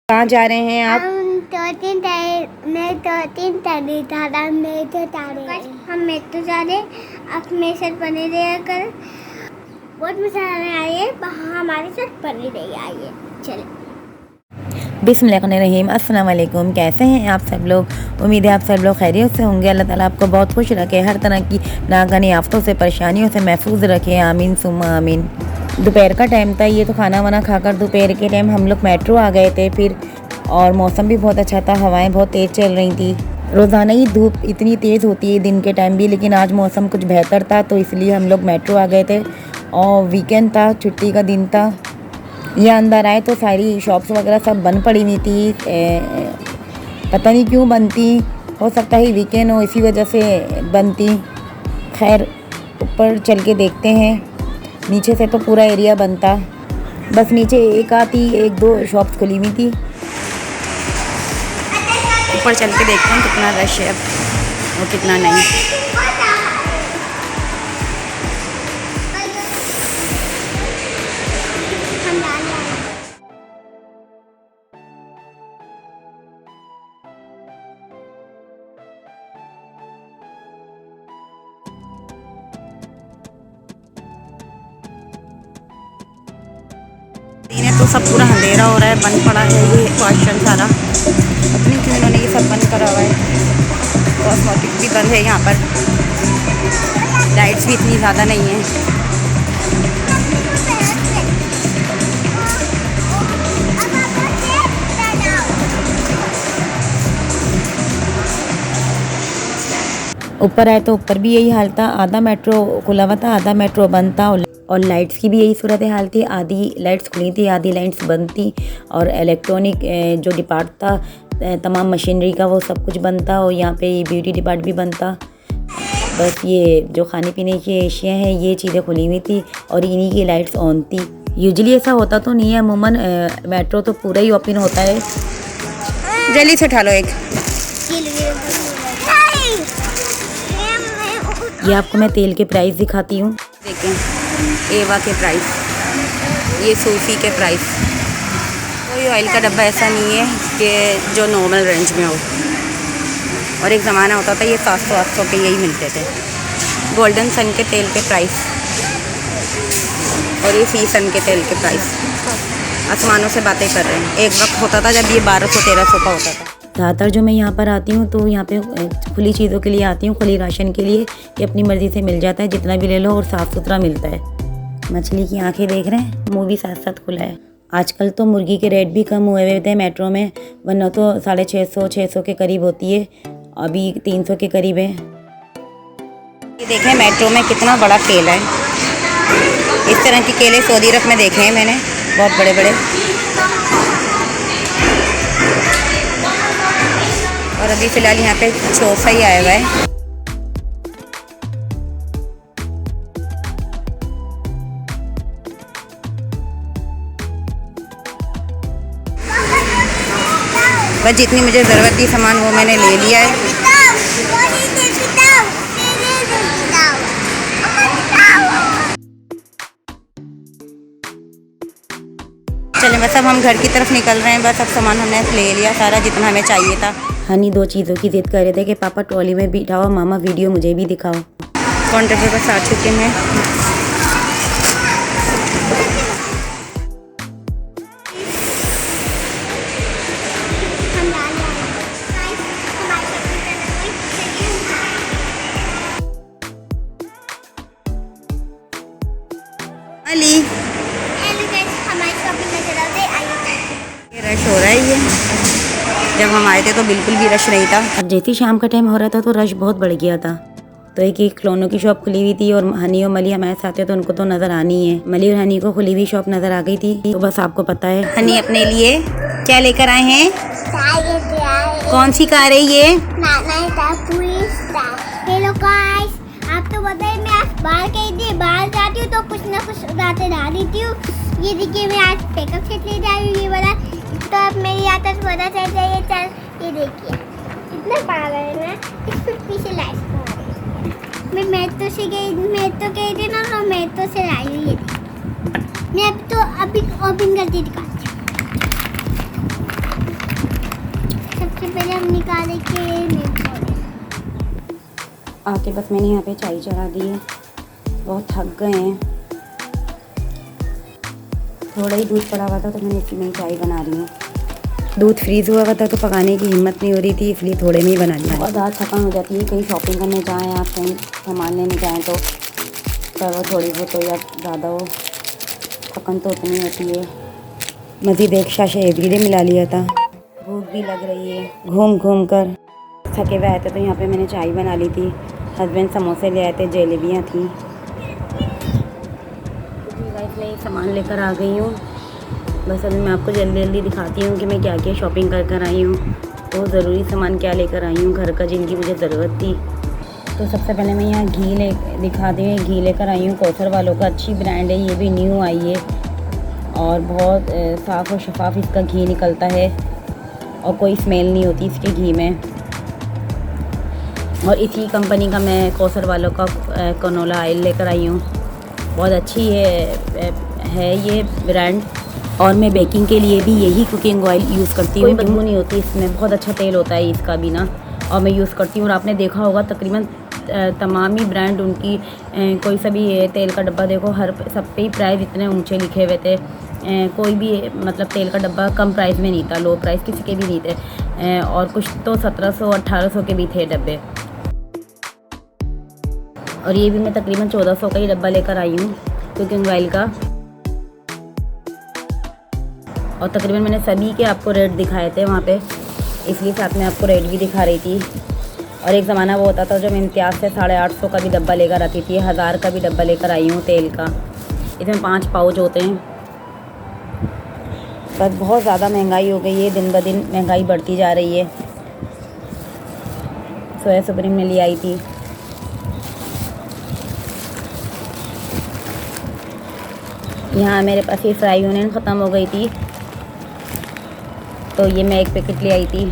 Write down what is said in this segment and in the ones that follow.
कहाँ जा रहे हैं आप? हम मेट्रो जा रहे, आप मेरे साथ बने रहिएगा। बहुत मजा आने आइए, हमारे साथ बने रहिए। आइए चले। बिस्मिल्लाहिर्रहमानिर्रहीम। अस्सलाम वालेकुम। कैसे हैं आप सब लोग? उम्मीद है आप सब लोग खैरियत से होंगे। अल्लाह ताला आपको बहुत खुश रखे, हर तरह की नागहानी आफतों से, परेशानियों से महफूज रखे। आमीन सुम्मा आमीन। दोपहर का टाइम था, ये तो खाना वाना खाकर दोपहर के टाइम हम लोग मेट्रो आ गए थे फिर, और मौसम भी बहुत अच्छा था, हवाएं बहुत तेज़ चल रही थी। रोज़ाना ही धूप इतनी तेज़ होती है दिन के टाइम भी, लेकिन आज मौसम कुछ बेहतर था तो इसलिए हम लोग मेट्रो आ गए थे। और वीकेंड था, छुट्टी का दिन था। ये अंदर आए तो सारी शॉप्स वगैरह सब बंद पड़ी हुई थी। पता नहीं क्यों बंद थी, हो सकता है वीकेंड हो इसी वजह से बंद थी। खैर ऊपर चल के देखते हैं। नीचे से तो पूरा एरिया बंद था, बस नीचे एक दो शॉप्स खुली हुई थी। ऊपर चल के देखते हैं कितना रश है अब और कितना नहीं। तो सब पूरा अंधेरा हो रहा है, बंद पड़ा है ये क्वेश्चन सारा। पता नहीं क्यों इन्होंने ये सब बंद करा हुआ है। कॉस्मेटिक भी बंद है यहाँ पर, लाइट्स भी इतनी ज़्यादा नहीं है। ऊपर आए तो ऊपर भी यही हाल था, आधा मेट्रो खुला हुआ था, आधा मेट्रो बंद था। और लाइट्स की भी यही सूरत हाल थी, आधी लाइट्स खुली थी, आधी लाइट्स बंद थी। और इलेक्ट्रॉनिक जो डिपार्ट था, तमाम मशीनरी का, वो सब कुछ बंद था। और यहाँ पे ब्यूटी डिपार्ट भी बंद था। बस ये जो खाने पीने की एशिया हैं, ये चीज़ें खुली हुई थी और इन्हीं की लाइट्स ऑन थी। यूजुअली ऐसा होता तो नहीं है, अमूमन मेट्रो तो पूरा ही ओपन होता है। जल्दी से उठा लो एक। ये आपको मैं तेल के प्राइस दिखाती हूँ। देखें एवा के प्राइस, ये सूफी के प्राइस। कोई ऑयल का डब्बा ऐसा नहीं है कि जो नॉर्मल रेंज में हो। और एक ज़माना होता था ये 700-800 के यही मिलते थे। गोल्डन सन के तेल के प्राइस और ये सी सन के तेल के प्राइस आसमानों से बातें कर रहे हैं। एक वक्त होता था जब ये 1200-1300 का होता था। ज़्यादातर जो मैं यहाँ पर आती हूँ तो यहाँ पे खुली चीज़ों के लिए आती हूँ, खुली राशन के लिए। ये अपनी मर्ज़ी से मिल जाता है, जितना भी ले लो, और साफ़ सुथरा मिलता है। मछली की आंखें देख रहे हैं, मुँह भी साथ साथ खुला है। आजकल तो मुर्गी के रेट भी कम हुए हुए थे मेट्रो में, वरना तो 650-600 के करीब होती है, अभी 300 के करीब है। ये देखें मेट्रो में कितना बड़ा केला है। इस तरह के केले सऊदी अरब में देखे हैं मैंने, बहुत बड़े बड़े। और अभी फ़िलहाल यहाँ पे चौसा ही आया हुआ है। बस जितनी मुझे ज़रूरत थी सामान वो मैंने ले लिया है। चलें बस अब हम घर की तरफ निकल रहे हैं। बस अब सामान हमने ले लिया सारा जितना हमें चाहिए था। हनी दो चीज़ों की जिद कर रहे थे कि पापा ट्रॉली में बिठाओ, मामा वीडियो मुझे भी दिखाओ। काउंटर पर बस आ चुके हैं। अली रश हो रहा है ये, जब हम आए थे तो बिल्कुल भी रश नहीं था। और जैसे शाम का टाइम हो रहा था तो रश बहुत बढ़ गया था। तो एक खिलौनों की शॉप खुली हुई थी और हनी और मली हमारे साथ थे तो उनको तो नज़र आनी है। मली और हनी को खुली हुई शॉप नज़र आ गई थी, तो बस आपको पता है। हनी अपने लिए क्या लेकर आए हैं? कौन सी कार है ये? हेलो गाइस, आप तो बताइए, मैं आज बाहर जाती हूँ तो कुछ ना कुछ उड़ाते डाल देती हूँ। ये देखिए मैं आज मेकअप सेट ले जा रही हूँ, ये वाला। तो अब मेरी आदत पता चल जाइए। चल ये देखिए इतना पागल है ना, इस पीछे लाइट मैं मेट्रो से गई थी ना, तो मेट्रो से लाई हुई है। मैं अब तो अभी ओपन करके दिखाती हूँ। निकालने के लिए आके बस मैंने यहाँ पे चाय चढ़ा दी है। बहुत थक गए हैं। थोड़ा ही दूध पड़ा हुआ था तो मैंने इसी में ही चाय बना रही हूँ। दूध फ्रीज़ हुआ था तो पकाने की हिम्मत नहीं हो रही थी, इसलिए थोड़े में ही बना लिया। बहुत ज़्यादा थकान हो जाती है, कहीं शॉपिंग करने जाएँ आप, कहीं सामान लेने जाएँ तो वो थोड़ी बहुत हो या ज़्यादा हो, थकान तो उतनी होती है। मज़ीद एक शाशे एवरीडे मिला लिया था। भूख भी लग रही है, घूम घूम कर थके हुए आए थे तो यहाँ पे मैंने चाय बना ली थी। हस्बैंड समोसे ले आए थे, जलेबियाँ थी। गाइस मैं सामान लेकर आ गई हूँ। बस अभी मैं आपको जल्दी जल्दी दिखाती हूँ कि मैं क्या क्या शॉपिंग कर आई हूँ। तो ज़रूरी सामान क्या लेकर आई हूँ घर का, जिनकी मुझे ज़रूरत थी। तो सबसे पहले मैं यहाँ घी दिखा दी हूँ। घी लेकर आई हूँ कौसर वालों का, अच्छी ब्रांड है, ये भी न्यू आई है और बहुत साफ़ और शफाफ इसका घी निकलता है और कोई स्मेल नहीं होती इसके घी में। और इसी कंपनी का मैं कौसर वालों का कनोला ऑयल लेकर आई हूँ। बहुत अच्छी है ये ब्रांड और मैं बेकिंग के लिए भी यही कुकिंग ऑयल यूज़ करती हूँ। कोई बदबू नहीं होती इसमें, बहुत अच्छा तेल होता है इसका भी ना, और मैं यूज़ करती हूँ। और आपने देखा होगा तकरीबन तमाम ही ब्रांड उनकी कोई सा भी तेल का डब्बा देखो, हर सब पे ही प्राइस इतने ऊंचे लिखे हुए थे। कोई भी मतलब तेल का डब्बा कम प्राइस में नहीं था, लो प्राइस किसी के भी नहीं थे। और कुछ तो 1700-1800 के भी थे डब्बे। और ये भी मैं तकरीबन 1400 का ही डब्बा लेकर आई हूँ कुकिंग ऑयल का। और तकरीबन मैंने सभी के आपको रेट दिखाए थे वहाँ पे, इसलिए साथ में आपको रेट भी दिखा रही थी। और एक ज़माना वो होता था जब मैं इम्तियाज़ से 850 का भी डब्बा लेकर आती थी, 1000 का भी डब्बा लेकर आई हूँ तेल का। इसमें 5 पाउच होते हैं। बस बहुत ज़्यादा महंगाई हो गई है, दिन ब दिन महंगाई बढ़ती जा रही है। सोया सुप्रीम में ले आई थी। यहाँ मेरे पास ये फ्राई ओनियन ख़त्म हो गई थी तो ये मैं एक पैकेट ले आई थी।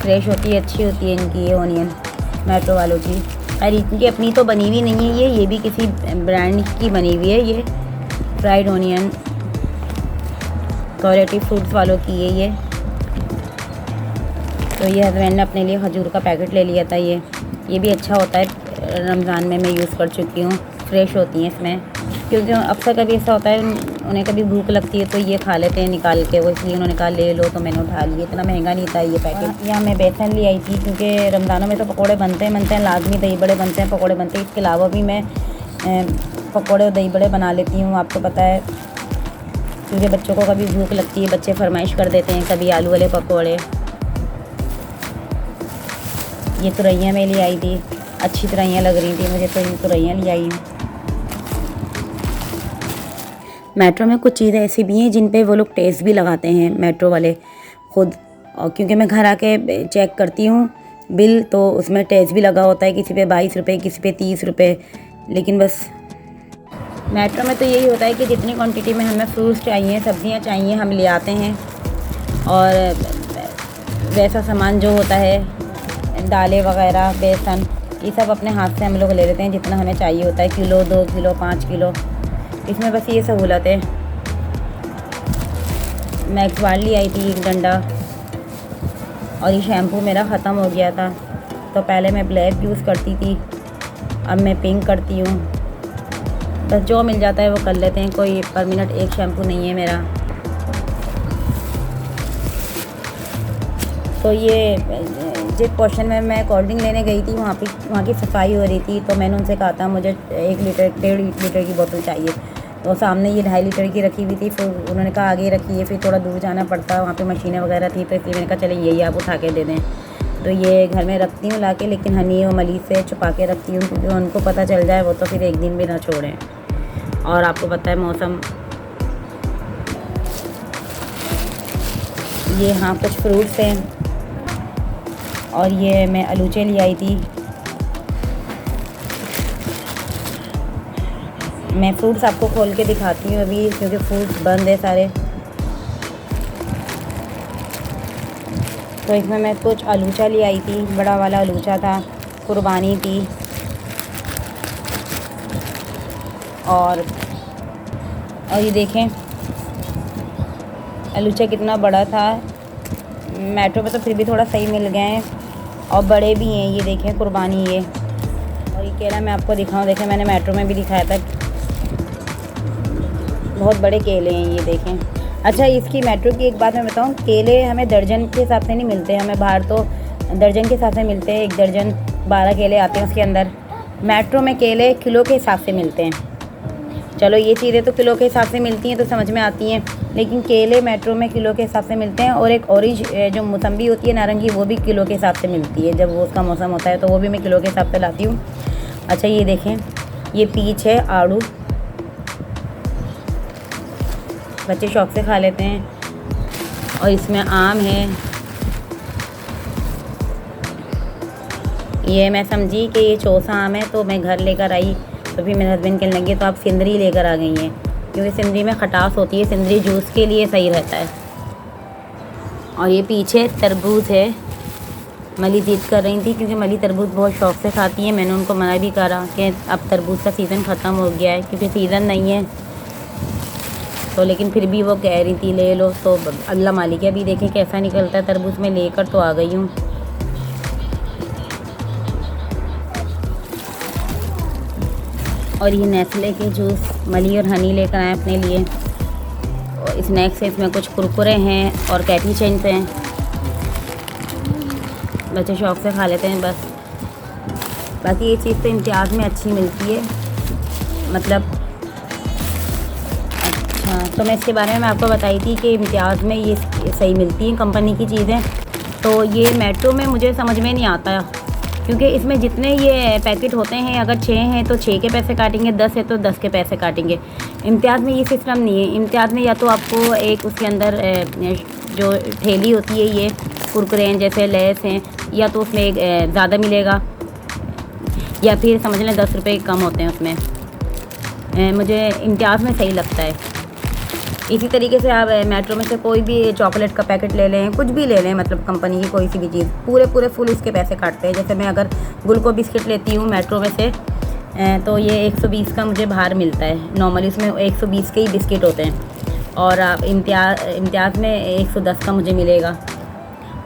फ्रेश होती है, अच्छी होती है इनकी ये ओनियन मेट्रो वालों की। और इनकी अपनी तो बनी हुई नहीं है ये भी किसी ब्रांड की बनी हुई है। ये फ्राइड ओनियन क्वालिटी फ्रूट्स वालों की है ये। तो ये हस्बैंड ने अपने लिए खजूर का पैकेट ले लिया था। ये भी अच्छा होता है, रमज़ान में मैं यूज़ कर चुकी हूँ। फ्रेश होती हैं इसमें, क्योंकि अक्सर कभी ऐसा होता है उन्हें कभी भूख लगती है तो ये खा लेते हैं निकाल के, वो इसलिए उन्होंने कहा ले लो, तो मैंने उठा लिया। इतना महंगा नहीं था ये पैकेट। यहाँ मैं बेसन ले आई थी क्योंकि रमज़ानों में तो पकोड़े बनते हैं लाजमी, दही बड़े बनते हैं, पकोड़े बनते हैं। इसके अलावा भी मैं पकोड़े और दही बड़े बना लेती हूँ, आपको पता है, क्योंकि बच्चों को कभी भूख लगती है, बच्चे फरमाइश कर देते हैं कभी आलू वाले पकोड़े। ये तुरैयाँ मैं ले आई थी, अच्छी तुरैयाँ लग रही थी मुझे, तो ये तुरैयाँ ले आई हूँ। मेट्रो में कुछ चीज़ें ऐसी भी हैं जिन पे वो लोग टेस्ट भी लगाते हैं मेट्रो वाले खुद। और क्योंकि मैं घर आके चेक करती हूँ बिल, तो उसमें टेस्ट भी लगा होता है, किसी पे 22 रुपये, किसी पे 30 रुपये। लेकिन बस मेट्रो में तो यही होता है कि जितनी क्वांटिटी में हमें फ्रूट्स चाहिए, सब्जियाँ चाहिए, हम ले आते हैं। और वैसा सामान जो होता है, दालें वगैरह, बेसन, ये सब अपने हाथ से हम लोग ले लेते हैं जितना हमें चाहिए होता है, किलो, 2 किलो, 5 किलो। इसमें बस ये सहूलत है। मैं एक्सवाल ली आई थी एक डंडा, और ये शैम्पू मेरा ख़त्म हो गया था, तो पहले मैं ब्लैक यूज़ करती थी, अब मैं पिंक करती हूँ। बस जो मिल जाता है वो कर लेते हैं, कोई परमानेंट एक शैम्पू नहीं है मेरा। तो ये जिस पोर्शन में मैं कोल्ड ड्रिंक लेने गई थी वहाँ की सफाई हो रही थी, तो मैंने उनसे कहा था मुझे 1 लीटर 1.5 लीटर की बोतल चाहिए। तो सामने ये 2.5 लीटर की रखी हुई थी, फिर उन्होंने कहा आगे रखिए, फिर थोड़ा दूर जाना पड़ता, वहाँ पे मशीनें वगैरह थी, तो इसलिए मैंने कहा चले यही आप उठा के दे दें। तो ये घर में रखती हूँ लाके, लेकिन हनी और मली से छुपा के रखती हूँ, क्योंकि उनको पता चल जाए वो तो फिर एक दिन भी ना छोड़ें। और आपको पता है मौसम, ये हाँ कुछ फ्रूट्स हैं। और ये मैं आलूचे ले आई थी। मैं फ्रूट्स आपको खोल के दिखाती हूँ अभी, क्योंकि फ्रूट्स बंद है सारे। तो इसमें मैं कुछ आलूचा ले आई थी, बड़ा वाला आलूचा था, कुर्बानी थी। और ये देखें आलूचा कितना बड़ा था, मेट्रो में तो फिर भी थोड़ा सही मिल गए हैं और बड़े भी हैं। ये देखें कुर्बानी ये, और ये केला मैं आपको दिखाऊं, देखें मैंने मेट्रो में भी दिखाया था, बहुत बड़े केले हैं ये देखें। अच्छा, इसकी मेट्रो की एक बात मैं बताऊं, केले हमें दर्जन के हिसाब से नहीं मिलते, हमें बाहर तो दर्जन के हिसाब से मिलते हैं, 1 दर्जन 12 केले आते हैं उसके अंदर। मेट्रो में केले किलो के हिसाब से मिलते हैं। चलो ये चीज़ें तो किलो के हिसाब से मिलती हैं तो समझ में आती हैं, लेकिन केले मेट्रो में किलो के हिसाब से मिलते हैं। और एक ऑरेंज जो मौसम्बी होती है नारंगी, वो भी किलो के हिसाब से मिलती है, जब वो उसका मौसम होता है तो वो भी मैं किलो के हिसाब से लाती हूँ। अच्छा ये देखें, ये पीच है आड़ू, बच्चे शौक से खा लेते हैं। और इसमें आम है, ये मैं समझी कि ये चौसा आम है तो मैं घर लेकर आई, तो फिर मेरे हस्बैंड कहने लगे तो आप सिंदरी लेकर आ गई हैं, क्योंकि सिंदरी में खटास होती है, सिंदरी जूस के लिए सही रहता है। और ये पीछे तरबूज है, मली ज़िद कर रही थी क्योंकि मली तरबूज बहुत शौक़ से खाती है। मैंने उनको मना भी करा कि अब तरबूज का सीज़न ख़त्म हो गया है, क्योंकि सीज़न नहीं है तो, लेकिन फिर भी वो कह रही थी ले लो, तो अल्लाह मालिक है, अभी देखें कैसा निकलता है तरबूज। में लेकर तो आ गई हूँ। और ये नेस्ले के जूस मली और हनी लेकर आए अपने लिए। और स्नैक्स है, इसमें कुछ कुरकुरे हैं और कैटी चेंज हैं, बच्चे शौक़ से खा लेते हैं बस। बाकी ये चीज़ तो इम्तियाज़ में अच्छी मिलती है, मतलब अच्छा, तो मैं इसके बारे में आपको बताई थी कि इम्तियाज़ में ये सही मिलती हैं कंपनी की चीज़ें। तो ये मेट्रो में मुझे समझ में नहीं आता, क्योंकि इसमें जितने ये पैकेट होते हैं, अगर 6 हैं तो 6 के पैसे काटेंगे, 10 है तो 10 के पैसे काटेंगे। इम्तियाज़ में ये सिस्टम नहीं है। इम्तियाज़ में या तो आपको एक उसके अंदर जो ठेली होती है, ये कुरकुरे हैं जैसे लेस हैं, या तो उसमें एक ज़्यादा मिलेगा, या फिर समझ लें 10 रुपये कम होते हैं उसमें। मुझे इम्तियाज़ में सही लगता है। इसी तरीके से आप मेट्रो में से कोई भी चॉकलेट का पैकेट ले लें, कुछ भी ले लें, मतलब कंपनी की कोई सी भी चीज़, पूरे फुल उसके पैसे काटते हैं। जैसे मैं अगर गुलको बिस्किट लेती हूँ मेट्रो में से, तो ये 120 का मुझे बाहर मिलता है। नॉर्मली उसमें 120 के ही बिस्किट होते हैं, और आप इम्तियाज़ में 110 का मुझे मिलेगा,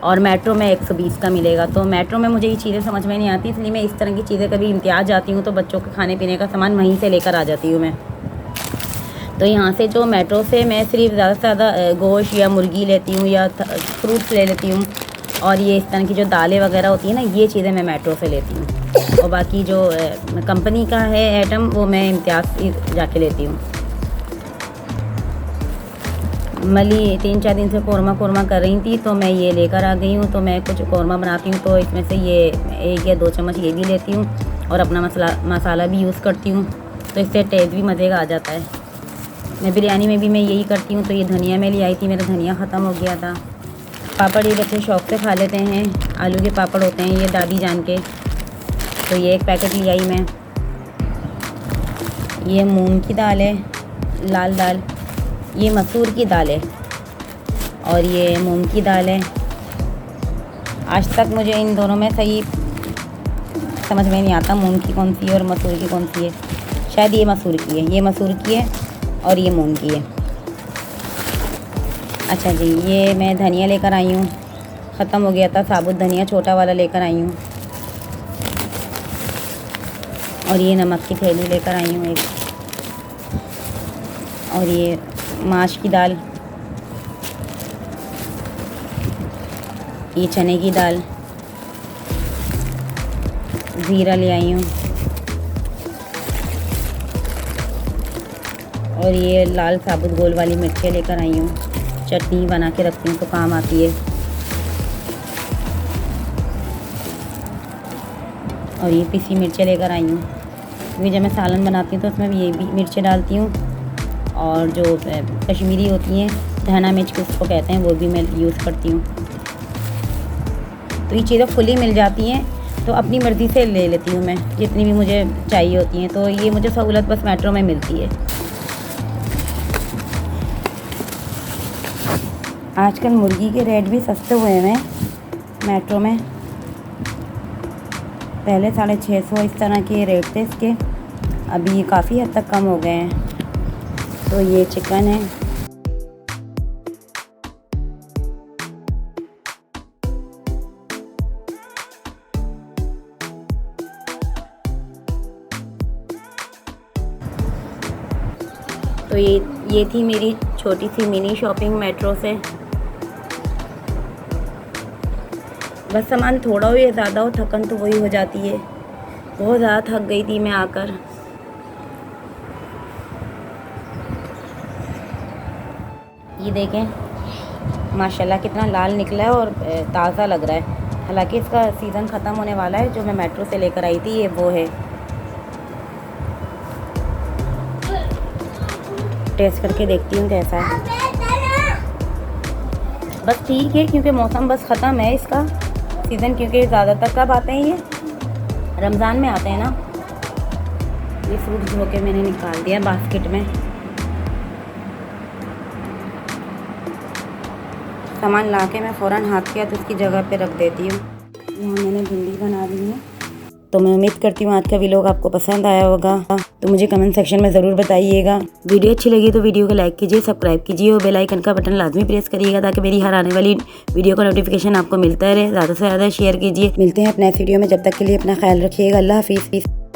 और मेट्रो में 120 का मिलेगा। तो मेट्रो में मुझे ये चीज़ें समझ में नहीं आती, इसलिए मैं इस तरह की चीज़ें कभी इम्तियाज़ जाती हूँ तो बच्चों के खाने पीने का सामान वहीं से लेकर आ जाती हूँ मैं। तो यहाँ से जो मेट्रो से मैं सिर्फ ज़्यादा से ज़्यादा गोश्त या मुर्गी लेती हूँ, या फ्रूट्स ले लेती हूँ, और ये इस तरह की जो दालें वगैरह होती हैं ना, ये चीज़ें मैं मेट्रो से लेती हूँ। और बाकी जो कंपनी का है आइटम, वो मैं इम्तियाज़ जाके लेती हूँ। मली 3-4 दिन से कौरमा कर रही थी, तो मैं ये लेकर आ गई हूँ। तो मैं कुछ कौरमा बनाती हूँ, तो इसमें से ये 1 या 2 चम्मच ये भी लेती हूँ, और अपना मसाला भी यूज़ करती हूँ, तो इससे टेस्ट भी मज़े का आ जाता है। मैं बिरयानी में भी मैं यही करती हूँ। तो ये धनिया मैं ले आई थी, मेरा धनिया ख़त्म हो गया था। पापड़ ये बच्चे शौक़ से खा लेते हैं, आलू के पापड़ होते हैं ये दादी जान के, तो ये 1 पैकेट ले आई मैं। ये मूंग की दाल है, लाल दाल, ये मसूर की दाल है, और ये मूंग की दाल है। आज तक मुझे इन दोनों में सही समझ में नहीं आता, मूंग की कौन सी है और मसूर की कौन सी है। शायद ये मसूर की है, ये मसूर की है और ये मूंग की है। अच्छा जी, ये मैं धनिया लेकर आई हूँ, ख़त्म हो गया था, साबुत धनिया छोटा वाला लेकर आई हूँ। और ये नमक की थैली लेकर आई हूँ एक, और ये माश की दाल, ये चने की दाल, ज़ीरा ले आई हूँ, और ये लाल साबुत गोल वाली मिर्चें लेकर आई हूँ। चटनी बना के रखती हूँ तो काम आती है। और ये पिसी मिर्चें लेकर आई हूँ, क्योंकि जब मैं सालन बनाती हूँ तो उसमें ये भी मिर्चें डालती हूँ, और जो कश्मीरी होती हैं धना मिर्च उसको कहते हैं, वो भी मैं यूज़ करती हूँ। तो ये चीज़ें खुली मिल जाती हैं, तो अपनी मर्ज़ी से ले लेती हूँ मैं, जितनी भी मुझे चाहिए होती हैं। तो ये मुझे सहूलत बस मेट्रो में मिलती है। आजकल मुर्गी के रेट भी सस्ते हुए हैं मेट्रो में। पहले 650 इस तरह के रेट थे इसके, अभी ये काफ़ी हद तक कम हो गए हैं। तो ये चिकन है, ये थी मेरी छोटी सी मिनी शॉपिंग मेट्रो से। बस सामान थोड़ा हो या ज़्यादा हो, थकन तो वही हो जाती है। बहुत ज़्यादा थक गई थी मैं आकर। ये देखें माशाल्लाह कितना लाल निकला है और ताज़ा लग रहा है। हालांकि इसका सीज़न ख़त्म होने वाला है। जो मैं मेट्रो से लेकर आई थी ये वो है। टेस्ट करके देखती हूँ कैसा है। बस ठीक है, क्योंकि मौसम बस ख़त्म है इसका सीज़न, क्योंकि ज़्यादातर कब आते हैं, ये रमज़ान में आते हैं ना। ये फ्रूट धो के मैंने निकाल दिया बास्केट में। सामान ला के मैं फ़ौरन हाथ किया तो उसकी जगह पे रख देती हूँ। यहाँ मैंने भिंडी बना ली है। तो मैं उम्मीद करती हूँ आज का व्लॉग आपको पसंद आया होगा। तो मुझे कमेंट सेक्शन में ज़रूर बताइएगा। वीडियो अच्छी लगी तो वीडियो को लाइक कीजिए, सब्सक्राइब कीजिए और बेल आइकन का बटन लाजमी प्रेस करिएगा ताकि मेरी हर आने वाली वीडियो का नोटिफिकेशन आपको मिलता रहे। ज़्यादा से ज़्यादा शेयर कीजिए। मिलते हैं अपने नेक्स्ट वीडियो में। जब तक के लिए अपना ख्याल रखिएगा। अल्लाह हाफिज़।